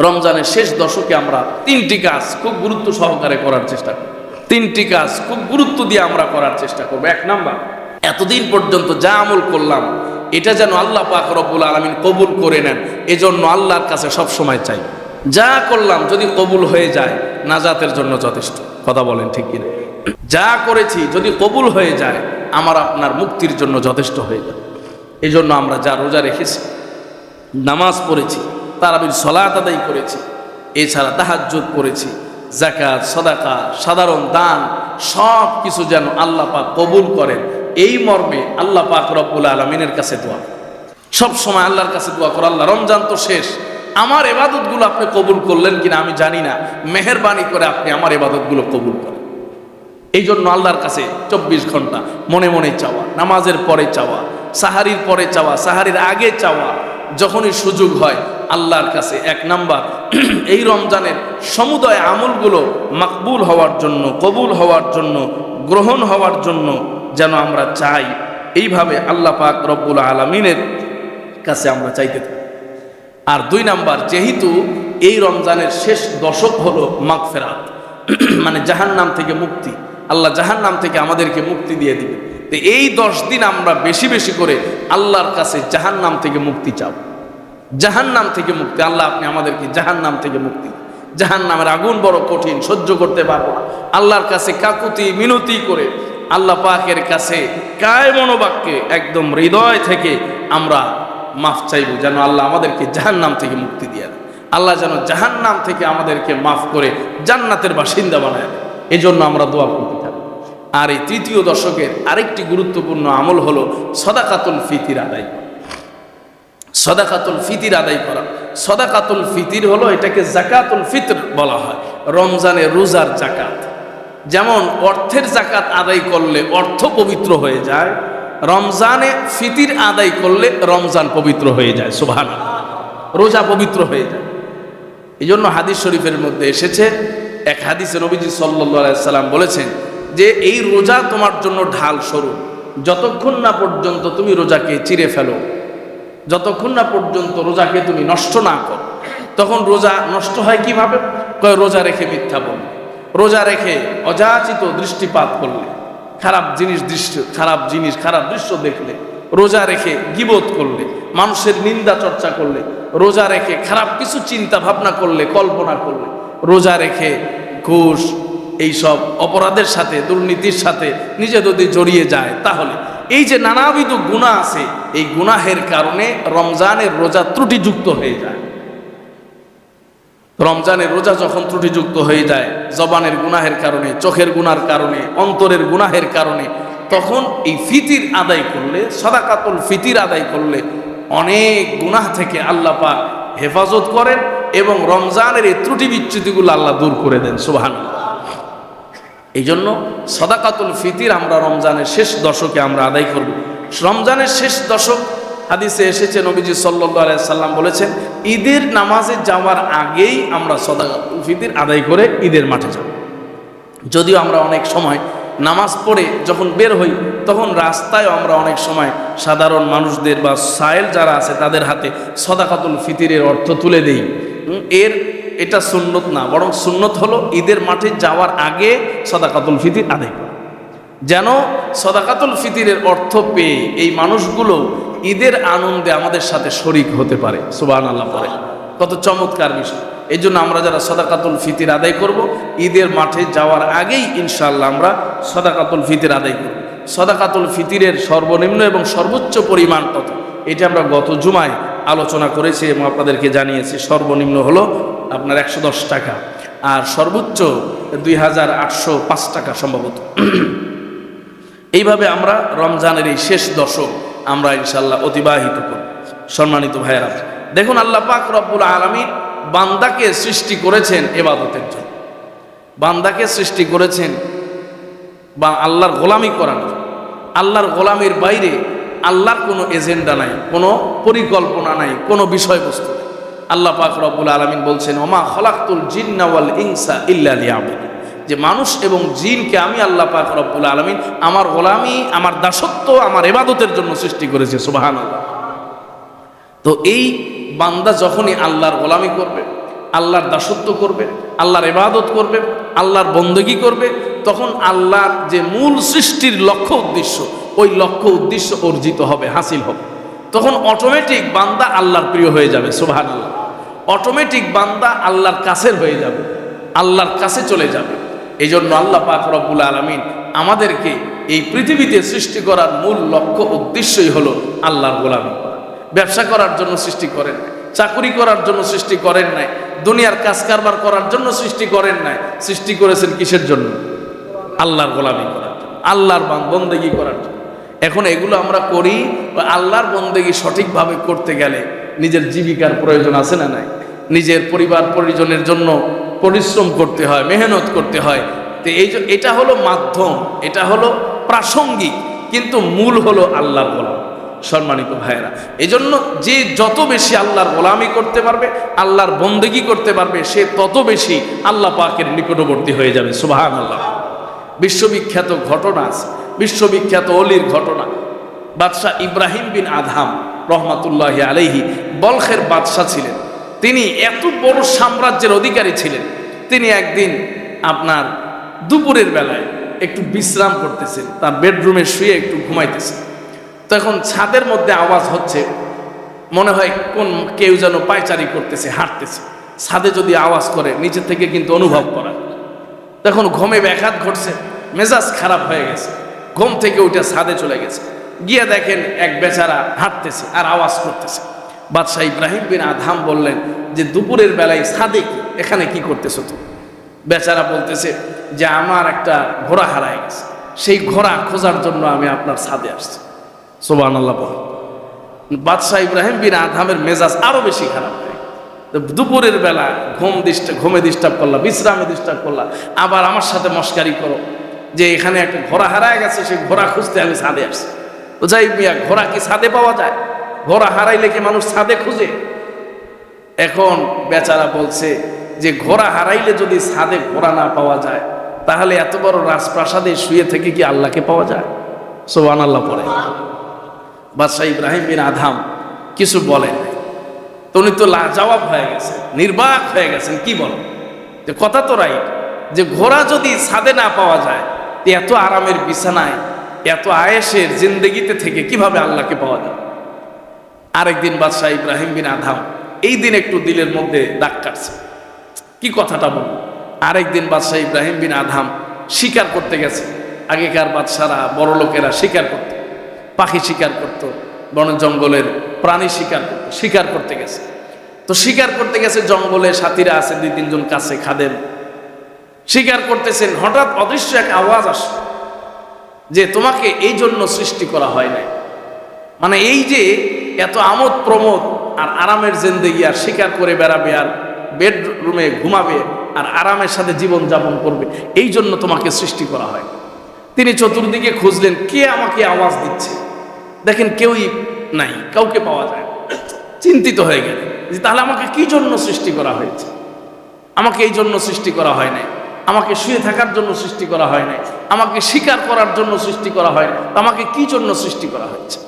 রমজানের শেষ দশকে আমরা তিনটি কাজ খুব গুরুত্ব সহকারে করার চেষ্টা করব। তিনটি কাজ খুব গুরুত্ব দিয়ে আমরা করার চেষ্টা করব। এক নাম্বার, এতদিন পর্যন্ত যা আমল করলাম এটা যেন আল্লাহ পাক রব্বুল আলামিন কবুল করে নেন, এজন্য আল্লাহর কাছে সব সময় চাই। যা করলাম যদি কবুল হয়ে যায় নাজাতের জন্য যথেষ্ট। কথা বলেন ঠিক কিনা? যা করেছি যদি কবুল হয়ে যায় আমার আপনার মুক্তির জন্য যথেষ্ট হয়ে যায়। এই জন্য আমরা যা রোজা রেখেছি, নামাজ পড়েছি, তারাবির সালাত আদায় করেছি, এছাড়া তাহাজ্জুদ করেছি, যাকাত, সাদাকা, সাধারণ দান সব কিছু যেন আল্লাহ পাক কবুল করেন, এই মর্মে আল্লাহ পাক রব্বুল আলামিনের কাছে দোয়া। সব সময় আল্লাহর কাছে দোয়া করো, আল্লাহ রমজান তো শেষ, আমার ইবাদতগুলো আপনি কবুল করলেন কিনা আমি জানি না, মেহেরবানি করে আপনি আমার ইবাদতগুলো কবুল করেন। এই জন্য আল্লাহর কাছে 24 ঘন্টা মনে মনে চাওয়া, নামাজের পরে চাওয়া, সাহারির পরে চাওয়া, সাহারির আগে চাওয়া, যখনই সুযোগ হয় আল্লাহর কাছে। এক নাম্বার, এই রমজানের সমুদয় আমলগুলো মাকবুল হওয়ার জন্য, কবুল হওয়ার জন্য, গ্রহণ হওয়ার জন্য যেন আমরা চাই, এইভাবে আল্লাহ পাক রব্বুল আলামিনের কাছে আমরা চাইতে থাকি। আর 2 নাম্বার, যেহেতু এই রমজানের শেষ দশক হলো মাগফিরাত, মানে জাহান্নাম থেকে মুক্তি, আল্লাহ জাহান্নাম থেকে আমাদেরকে মুক্তি দিয়ে দিবে। তো এই 10 দিন আমরা বেশি বেশি করে আল্লাহর কাছে জাহান্নাম থেকে মুক্তি চাও, জাহান্নাম থেকে মুক্তি। আল্লাহ আপনি আমাদেরকে জাহান্নাম থেকে মুক্তি। জাহান্নামের আগুন বড় কঠিন, সহ্য করতে পারবো না। আল্লাহর কাছে কাকুতি মিনতি করে আল্লাহ পাকের কাছে কায় মনোবাক্যে একদম হৃদয় থেকে আমরা মাফ চাইব, যেন আল্লাহ আমাদেরকে জাহান্নাম থেকে মুক্তি দিয়ে দেয়। আল্লাহ যেন জাহান্নাম থেকে আমাদেরকে মাফ করে জান্নাতের বাসিন্দা বানায়। এই জন্য আমরা দোয়া করতে থাকি। আর এই 3য় দশকের আরেকটি গুরুত্বপূর্ণ আমল হলো সাদাকাতুল ফিতির আদায় করা। সাদাকাতুল ফিতির আদায় করা। সাদাকাতুল ফিতির হলো, এটাকে যাকাতুল ফিতর বলা হয়, রমজানের রোজার যাকাত। যেমন অর্থের যাকাত আদায় করলে অর্থ পবিত্র হয়ে যায়, রমজানে ফিতির আদায় করলে রমজান পবিত্র হয়ে যায়। সুবহানাল্লাহ, রোজা পবিত্র হয়ে যায়। এই জন্য হাদিস শরীফের মধ্যে এসেছে, এক হাদিসে নবীজি সাল্লাল্লাহু আলাইহি সাল্লাম বলেছেন যে এই রোজা তোমার জন্য ঢাল স্বরূপ, যতক্ষণ না পর্যন্ত তুমি রোজাকে চিরে ফেলো, যতক্ষণ না পর্যন্ত রোজাকে তুমি নষ্ট না করো। তখন রোজা নষ্ট হয় কিভাবে? কয় রোজা রেখে মিথ্যা বললে, রোজা রেখে অযাচিত দৃষ্টিপাত করলে, খারাপ দৃশ্য দেখলে, রোজা রেখে গীবত করলে, মানুষের নিন্দা চর্চা করলে, রোজা রেখে খারাপ কিছু চিন্তা ভাবনা করলে, কল্পনা করলে, রোজা রেখে ঘুষ এইসব অপরাধের সাথে, দুর্নীতির সাথে নিজে যদি জড়িয়ে যায়, তাহলে এই যে নানাবিধ গুনাহ আছে, এই গুনাহের কারণে রমজানের রোজা ত্রুটিযুক্ত হয়ে যায়। রমজানের রোজা যখন ত্রুটিযুক্ত হয়ে যায়, জবানের গুনাহের কারণে, চোখের গুনার কারণে, অন্তরের গুনাহের কারণে, তখন এই ফিতির আদায় করলে, সাদাকাতুল ফিতির আদায় করলে অনেক গুনাহ থেকে আল্লাহ পাক হেফাজত করেন এবং রমজানের এই ত্রুটি বিচ্যুতিগুলো আল্লাহ দূর করে দেন। সুবহানাল্লাহ। এই জন্য সাদাকাতুল ফিতির আমরা রমজানের শেষ দশকে আমরা আদায় করব। রমজানের শেষ দশক, হাদিসে এসেছে নবীজি সাল্লাল্লাহু আলাইহি সাল্লাম বলেছেন, ঈদের নামাজে যাওয়ার আগেই আমরা সাদাকাতুল ফিতির আদায় করে ঈদের মাঠে যাব। যদিও আমরা অনেক সময় নামাজ পড়ে যখন বের হই, তখন রাস্তায় আমরা অনেক সময় সাধারণ মানুষদের বা সায়েল যারা আছে তাদের হাতে সাদাকাতুল ফিতিরের অর্থ তুলে দেই। এটা সুন্নত না, বরং সুন্নত হলো ঈদের মাঠে যাওয়ার আগে সাদাকাতুল ফিতির আদায় করা, যেন সাদাকাতুল ফিতিরের অর্থ পেয়ে এই মানুষগুলো ঈদের আনন্দে আমাদের সাথে শরীক হতে পারে। সুবহানাল্লাহ পড়ে, কত চমৎকার বিষয়। এই জন্য আমরা যারা সাদাকাতুল ফিতির আদায় করব, ঈদের মাঠে যাওয়ার আগেই ইনশাআল্লাহ আমরা সাদাকাতুল ফিতির আদায় করব। সাদাকাতুল ফিতিরের সর্বনিম্ন এবং সর্বোচ্চ পরিমাণ কত, এটা আমরা গত জুমায় আলোচনা করেছি এবং আপনাদেরকে জানিয়েছি। সর্বনিম্ন হলো আপনার 110 টাকা, আর সর্বোচ্চ 2805 টাকা সম্ভবত। এইভাবে আমরা রমজানের এই শেষ দশক আমরা ইনশাআল্লাহ অতিবাহিত করব। সম্মানিত ভাইয়েরা, দেখুন আল্লাহ পাক রব্বুল আলামিন বান্দাকে সৃষ্টি করেছেন ইবাদতের জন্য, বান্দাকে সৃষ্টি করেছেন বা আল্লাহর গোলামি করার। আল্লাহর গোলামির বাইরে আল্লাহর কোনো এজেন্ডা নাই, কোনো পরিকল্পনা নাই, কোনো বিষয়বস্তু নাই। আল্লাহ পাক রব্বুল আলামিন বলছেন, ওমা খলাকতুল জিন্না ওয়াল ইনসা ইল্লা লিয়াবুদুন, যে মানুষ এবং জিনকে আমি আল্লাহ পাক রব্বুল আলামিন আমার গোলামি, আমার দাসত্ব, আমার ইবাদতের জন্য সৃষ্টি করেছে। সুবহানাল্লাহ। তো এই বান্দা যখনই আল্লাহর গোলামি করবে, আল্লাহর দাসত্ব করবে, আল্লাহর ইবাদত করবে, আল্লাহর বন্দেগী করবে, তখন আল্লাহর যে মূল সৃষ্টির লক্ষ্য উদ্দেশ্য, ওই লক্ষ্য উদ্দেশ্য অর্জিত হবে, হাসিল হবে। তখন অটোমেটিক বান্দা আল্লাহর প্রিয় হয়ে যাবে, সুবহানাল্লাহ। অটোমেটিক বান্দা আল্লাহর কাছের হয়ে যাবে, আল্লাহর কাছে চলে যাবে। এই জন্য আল্লাহ পাক রব্বুল আলামিন আমাদেরকে এই পৃথিবীতে সৃষ্টি করার মূল লক্ষ্য উদ্দেশ্যই হলো আল্লাহর গোলামি করা। ব্যবসা করার জন্য সৃষ্টি করেন নাই, চাকরি করার জন্য সৃষ্টি করেন নাই, দুনিয়ার কাজ কারবার করার জন্য সৃষ্টি করেন নাই। সৃষ্টি করেছেন কিসের জন্য? আল্লাহর গোলামি করার জন্য, আল্লাহর বন্দেগী করার জন্য। এখন এগুলো আমরা করি, আল্লাহর বন্দেগী সঠিকভাবে করতে গেলে নিজের জীবিকার প্রয়োজন আছে না নাই? নিজের পরিবার পরিজনের জন্য পরিশ্রম করতে হয়, মেহনত করতে হয়। তো এটা হলো মাধ্যম, এটা হলো প্রাসঙ্গিক, কিন্তু মূল হলো আল্লাহর গোলাম। সম্মানিত ভাইয়েরা, এজন্য যে যত বেশি আল্লাহর গোলামি করতে পারবে, আল্লাহর বন্দেগী করতে পারবে, সে তত বেশি আল্লাহ পাকের নিকটবর্তী হয়ে যাবে, সুবহানাল্লাহ। বিশ্ববিখ্যাত ঘটনা আছে, বিশ্ববিখ্যাত অলির ঘটনা। বাদশাহ ইব্রাহিম বিন আদহাম রহমাতুল্লাহি আলাইহি বলখের বাদশাহ ছিলেন। তিনি এত বড় সাম্রাজ্যের অধিকারী ছিলেন। তিনি একদিন আপনার দুপুরের বেলায় একটু বিশ্রাম করতেছেন, তার বেডরুমে শুয়ে একটু ঘুমাইতেছেন। তখন ছাদের মধ্যে আওয়াজ হচ্ছে, মনে হয় কোন কেউ যেন পায়চারি করতেছে, হাঁটতেছে। ছাদে যদি আওয়াজ করে নিচে থেকে কিন্তু অনুভব করা। তখন ঘুমে ব্যাঘাত ঘটছে, মেজাজ খারাপ হয়ে গেছে, ঘুম থেকে উঠে ছাদে চলে গেছে। গিয়ে দেখেন এক বেচারা হাঁটতেছে আর আওয়াজ করতেছে। বাদশাহ ইব্রাহিম বিন আদহাম বললেন যে দুপুরের বেলায় ছাদে এখানে কি করতেছো তুমি? বেচারা বলতেছে যে আমার একটা ঘোড়া হারায় গেছে, সেই ঘোড়া খোঁজার জন্য আমি আপনার ছাদে আসছি। সুবহানাল্লাহ বল। বাদশাহ ইব্রাহিম বিন আদহামের মেজাজ আরো বেশি খারাপ হয়। দুপুরের বেলা ঘুমে ডিস্টার্ব করলা, বিশ্রামে ডিস্টার্ব করলা, আবার আমার সাথে মস্কারি করো যে এখানে একটা ঘোড়া হারায় গেছে, সেই ঘোড়া খুঁজতে আমি ছাদে আসছি। তো যাই মিয়া, ঘোড়া কি ছাদে পাওয়া যায়? ঘোড়া হারাইলে কি মানুষ ছাদে খুঁজে? এখন বেচারা বলছে যে ঘোড়া হারাইলে যদি ছাদে ঘোড়া না পাওয়া যায়, তাহলে এত বড় রাজপ্রাসাদে শুয়ে থেকে কি আল্লাহকে পাওয়া যায়? সুবহানাল্লাহ পড়ে। বাদশাহ ইব্রাহিম বিন আদহাম কিছু বলেন, তো উনি তো লাজবাব হয়ে গেছে, নির্বাক হয়ে গেছেন। কি বল, কথা তো রাইট, যে ঘোড়া যদি ছাদে না পাওয়া যায়, এত আরামের বিছানায়, এত আয়েশের জিন্দেগিতে থেকে কিভাবে আল্লাহকে পাওয়া যায়? আরেকদিন বাদশাহ ইব্রাহিম বিন আদহাম এই দিন একটু দিলের মধ্যে দাগ কাটছে, কি কথাটা বল। আরেকদিন বাদশাহ ইব্রাহিম বিন আদহাম শিকার করতে গেছে। আগেকার বাদশারা, বড় লোকেরা শিকার করত, পাখি শিকার করত, বন জঙ্গলের প্রাণী শিকার করতে গেছে। তো শিকার করতে গেছে, জঙ্গলে সাথীরা আছে, 2-3 জন কাছে খাদেম, শিকার করতেছেন। হঠাৎ অদৃশ্য এক আওয়াজ আসে যে তোমাকে এই জন্য সৃষ্টি করা হয় নাই। মানে এই যে এত আমোদ প্রমোদ আর আরামের জিন্দেগি, আর শিকার করে বেড়াবে, আর বেডরুমে ঘুমাবে, আর আরামের সাথে জীবন যাপন করবে, এই জন্য তোমাকে সৃষ্টি করা হয়। তিনি চতুর্দিকে খুঁজলেন, কে আমাকে আওয়াজ দিচ্ছে। দেখেন কেউই নাই, কাউকে পাওয়া যায়। চিন্তিত হয়ে গেলেন যে তাহলে আমাকে কি জন্য সৃষ্টি করা হয়েছে? আমাকে এই জন্য সৃষ্টি করা হয় নাই, আমাকে শুয়ে থাকার জন্য সৃষ্টি করা হয় নাই, আমাকে শিকার করার জন্য সৃষ্টি করা হয় না, আমাকে কি জন্য সৃষ্টি করা হয়েছে?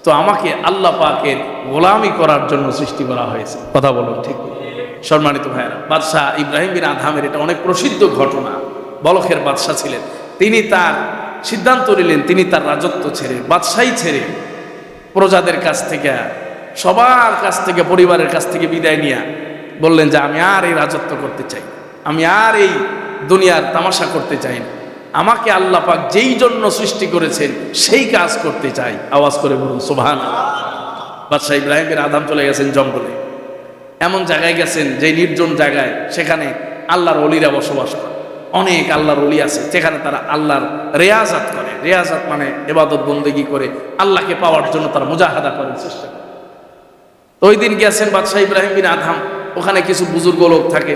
তো আমাকে আল্লাহ পাকের গোলামি করার জন্য সৃষ্টি করা হয়েছে। কথা বলুন ঠিক? সম্মানিত ভাইয়েরা, বাদশাহ ইব্রাহিম বিন আদহামের এটা অনেক প্রসিদ্ধ ঘটনা। বলখের বাদশাহ ছিলেন তিনি। তার সিদ্ধান্ত নিলেন, তিনি তার রাজত্ব ছেড়ে, বাদশাহী ছেড়ে, প্রজাদের কাছ থেকে, সবার কাছ থেকে, পরিবারের কাছ থেকে বিদায় নিয়ে বললেন যে আমি আর এই রাজত্ব করতে চাই, আমি আর এই দুনিয়ার তামাশা করতে চাই না, আমাকে আল্লাহ পাক যেই জন্য সৃষ্টি করেছেন সেই কাজ করতে চাই। আওয়াজ করে বলুন সুবহানাল্লাহ। বাদশাহ ইব্রাহিম বিন আদহাম চলে গেছেন জঙ্গলে, এমন জায়গায় গেছেন যে নির্জন জায়গায়, সেখানে আল্লাহর ওলিরা বসবাস করে। অনেক আল্লাহর ওলি আছে, সেখানে তারা আল্লাহর রেয়াজাত করে। রেয়াজাত মানে ইবাদত বন্দেগী করে আল্লাহকে পাওয়ার জন্য তারা মুজাহাদা করার চেষ্টা করে। তো ওই দিন গেছেন বাদশাহ ইব্রাহিম বিন আদহাম, ওখানে কিছু বুজুর্গ লোক থাকে,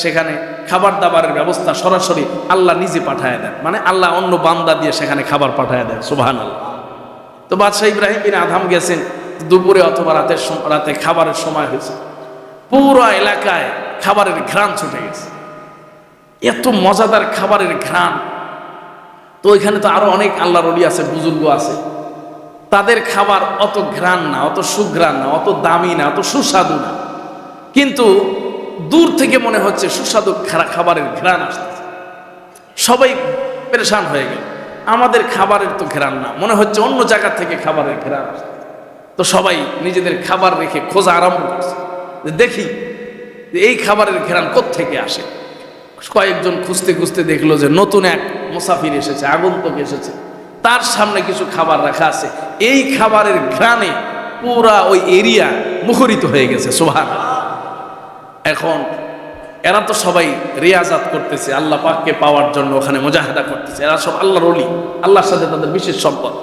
সেখানে খাবার দাবারের ব্যবস্থা সরাসরি আল্লাহ নিজে পাঠায় দেন, মানে আল্লাহ অন্য বান্দা দিয়ে সেখানে খাবার পাঠায় দেন। সুবহানাল্লাহ। তো বাদশাহ ইব্রাহিম বিন আদহাম গেছেন দুপুরে অথবা রাতে খাবারের সময় হয়েছে, পুরো এলাকায় খাবারের ঘ্রাণ ছুটে গেছে, এত মজাদার খাবারের ঘ্রাণ। তো ওইখানে তো আরো অনেক আল্লাহর ওলি আছে, বুজুর্গ আছে, তাদের খাবার অত ঘ্রাণ না, অত সুঘ্রাণ না, অত দামি না, অত সুস্বাদু না, কিন্তু দূর থেকে মনে হচ্ছে সুস্বাদু খাবারের ঘ্রাণ আসতেছে, সবাই পেরেশান হয়ে গেল। আমাদের খাবারের তো ঘ্রাণ না, মনে হচ্ছে অন্য জায়গা থেকে খাবারের ঘ্রাণ আসছে। তো সবাই নিজেদের খাবার রেখে খোঁজা আরম্ভ করছে যে দেখি যে এই খাবারের ঘ্রাণ কোত্থেকে আসে। কয়েকজন খুঁজতে খুঁজতে দেখলো যে নতুন এক মুসাফির এসেছে, আগন্তুক এসেছে, তার সামনে কিছু খাবার রাখা আছে। এই খাবারের ঘ্রাণে পুরা ওই এরিয়া মুখরিত হয়ে গেছে। সুবহানাল্লাহ। এখন এরা তো সবাই রিয়াজাত করতেছে আল্লাহ পাককে পাওয়ার জন্য, ওখানে মুজাহাদা করতেছে। এরা সব আল্লাহর ওলি, আল্লাহর সাথে তাদের বিশেষ সম্পর্ক।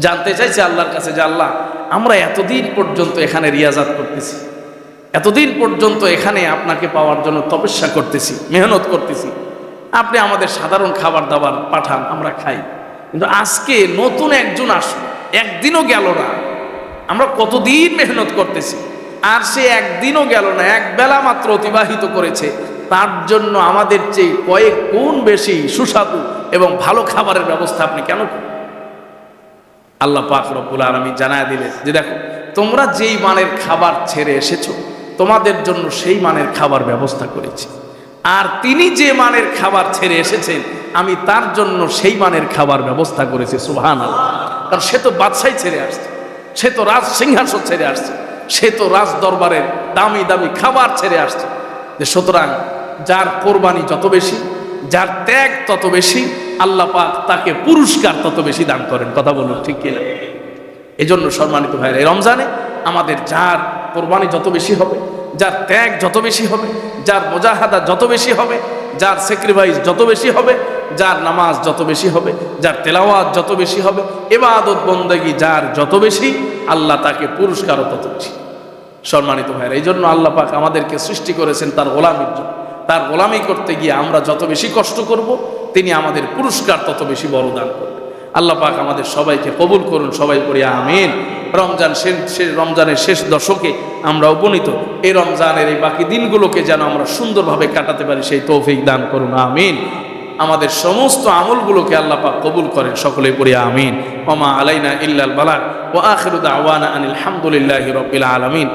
জানতে চাইছে আল্লাহর কাছে যে আল্লাহ, আমরা এতদিন পর্যন্ত এখানে রিয়াজাত করতেছি, এতদিন পর্যন্ত এখানে আপনাকে পাওয়ার জন্য তপস্যা করতেছি, মেহনত করতেছি, আপনি আমাদের সাধারণ খাবার দাবার পাঠান, আমরা খাই, কিন্তু আজকে নতুন একজন আসলো, একদিনও গেল না, আমরা কতদিন মেহনত করতেছি, আর সে একদিনও গেল না, এক বেলা মাত্র অতিবাহিত করেছে, তার জন্য আমাদের চেয়ে কয়েক গুণ বেশি সুস্বাদু এবং ভালো খাবারের ব্যবস্থা আপনি কেন করেন? আল্লাহ পাক রব্বুল আলামিন জানায় দিলেন যে দেখো, তোমরা যেই মানের খাবার ছেড়ে এসেছো, তোমাদের জন্য সেই মানের খাবার ব্যবস্থা করেছি, আর তিনি যে মানের খাবার ছেড়ে এসেছেন আমি তার জন্য সেই মানের খাবার ব্যবস্থা করেছি। সুবহানাল্লাহ। কারণ সে তো বাদশাহী ছেড়ে আসছে, সে তো রাজ সিংহাসন ছেড়ে আসছে, সে তো রাজ দরবারের দামি দামি খাবার ছেড়ে আসছে। যে সুতরাং যার কোরবানি যত বেশি, যার ত্যাগ তত বেশি, আল্লাহ পাক তাকে পুরস্কার তত বেশি দান করেন। কথা বলুন ঠিক কিনা? এই জন্য সম্মানিত ভাইরা, এই রমজানে আমাদের যার কোরবানি যত বেশি হবে, যার ত্যাগ যত বেশি হবে, যার মুজাহাদা যত বেশি হবে, যার স্যাক্রিফাইস যত বেশি হবে, যার নামাজ যত বেশি হবে, যার তেলাওয়াত যত বেশি হবে, ইবাদত বন্দেগী যার যত বেশি, আল্লাহ তাকে পুরস্কারও তত বেশি। সম্মানিত ভাইরা, এই জন্য আল্লাহ পাক আমাদেরকে সৃষ্টি করেছেন তার গোলামির জন্য। তার গোলামি করতে গিয়ে আমরা যত বেশি কষ্ট করব, তিনি আমাদের পুরস্কার তত বেশি বড় দান করবেন। আল্লাহ পাক আমাদের সবাইকে কবুল করুন, সবাই পড়ি আমিন। রমজানের শেষ দশকে আমরা উপনীত, এই রমজানের এই বাকি দিনগুলোকে যেন আমরা সুন্দরভাবে কাটাতে পারি, সেই তৌফিক দান করুন, আমিন। আমাদের সমস্ত আমলগুলোকে আল্লাহ পাক কবুল করেন, সকলেই পড়ি আমিন। ওয়া মা আলাইনা ইল্লাল বালাগ ওয়া আখিরু দাওয়ানা আনিল হামদুলিল্লাহি রাব্বিল আলামিন।